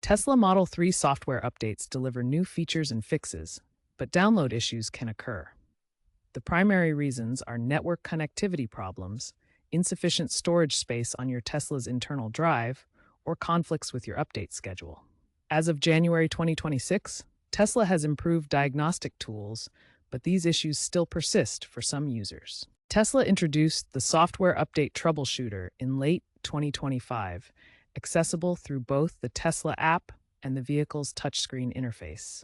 Tesla Model 3 software updates deliver new features and fixes, but download issues can occur. The primary reasons are network connectivity problems, insufficient storage space on your Tesla's internal drive, or conflicts with your update schedule. As of January 2026, Tesla has improved diagnostic tools, but these issues still persist for some users. Tesla introduced the Software Update Troubleshooter in late 2025, accessible through both the Tesla app and the vehicle's touchscreen interface.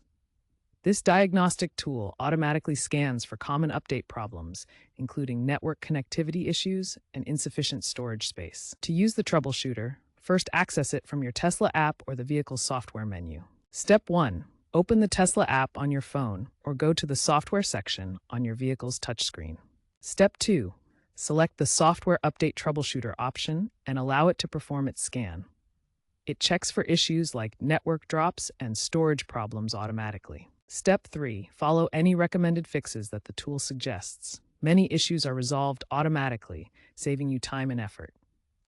This diagnostic tool automatically scans for common update problems, including network connectivity issues and insufficient storage space. To use the troubleshooter, first access it from your Tesla app or the vehicle's software menu. Step 1. Open the Tesla app on your phone or go to the software section on your vehicle's touchscreen. Step 2. Select the Software Update Troubleshooter option and allow it to perform its scan. It checks for issues like network drops and storage problems automatically. Step 3. Follow any recommended fixes that the tool suggests. Many issues are resolved automatically, saving you time and effort.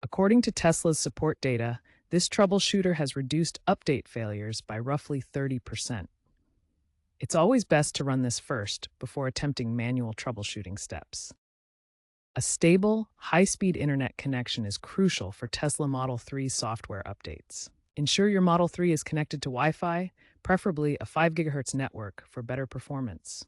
According to Tesla's support data, this troubleshooter has reduced update failures by roughly 30%. It's always best to run this first before attempting manual troubleshooting steps. A stable, high-speed internet connection is crucial for Tesla Model 3 software updates. Ensure your Model 3 is connected to Wi-Fi, preferably a 5 GHz network for better performance.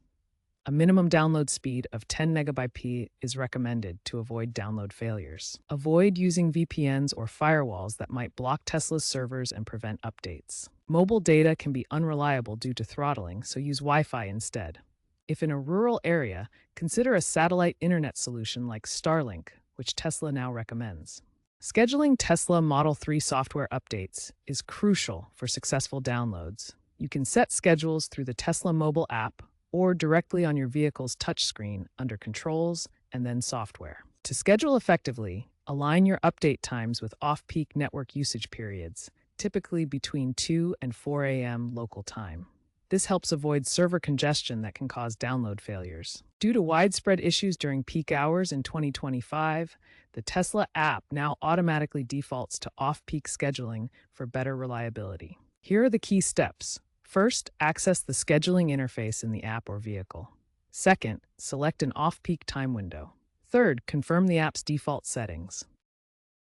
A minimum download speed of 10 MB/s is recommended to avoid download failures. Avoid using VPNs or firewalls that might block Tesla's servers and prevent updates. Mobile data can be unreliable due to throttling, so use Wi-Fi instead. If in a rural area, consider a satellite internet solution like Starlink, which Tesla now recommends. Scheduling Tesla Model 3 software updates is crucial for successful downloads. You can set schedules through the Tesla mobile app or directly on your vehicle's touchscreen under Controls and then Software. To schedule effectively, align your update times with off-peak network usage periods, typically between 2 and 4 a.m. local time. This helps avoid server congestion that can cause download failures. Due to widespread issues during peak hours in 2025, the Tesla app now automatically defaults to off-peak scheduling for better reliability. Here are the key steps. First, access the scheduling interface in the app or vehicle. Second, select an off-peak time window. Third, confirm the app's default settings.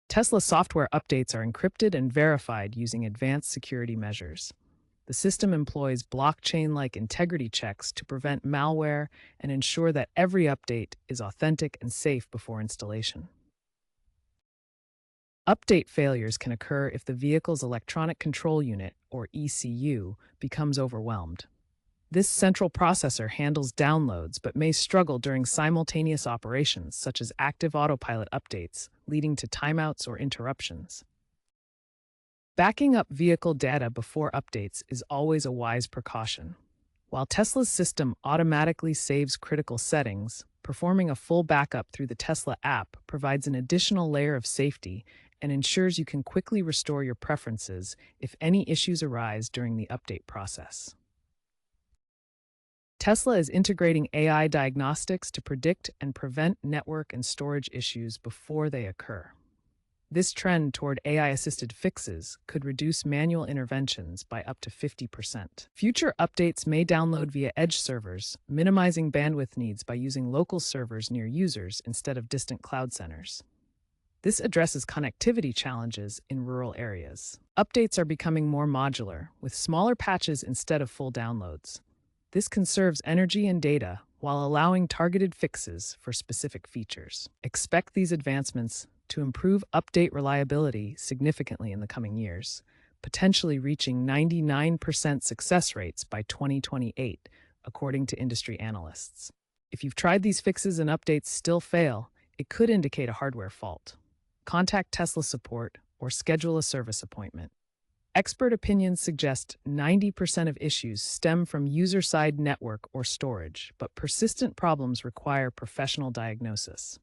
Tesla software updates are encrypted and verified using advanced security measures. The system employs blockchain-like integrity checks to prevent malware and ensure that every update is authentic and safe before installation. Update failures can occur if the vehicle's electronic control unit, or ECU, becomes overwhelmed. This central processor handles downloads but may struggle during simultaneous operations such as active autopilot updates, leading to timeouts or interruptions. Backing up vehicle data before updates is always a wise precaution. While Tesla's system automatically saves critical settings, performing a full backup through the Tesla app provides an additional layer of safety and ensures you can quickly restore your preferences if any issues arise during the update process. Tesla is integrating AI diagnostics to predict and prevent network and storage issues before they occur. This trend toward AI-assisted fixes could reduce manual interventions by up to 50%. Future updates may download via edge servers, minimizing bandwidth needs by using local servers near users instead of distant cloud centers. This addresses connectivity challenges in rural areas. Updates are becoming more modular, with smaller patches instead of full downloads. This conserves energy and data while allowing targeted fixes for specific features. Expect these advancements to improve update reliability significantly in the coming years, potentially reaching 99% success rates by 2028, according to industry analysts. If you've tried these fixes and updates still fail, it could indicate a hardware fault. Contact Tesla support or schedule a service appointment. Expert opinions suggest 90% of issues stem from user-side network or storage, but persistent problems require professional diagnosis.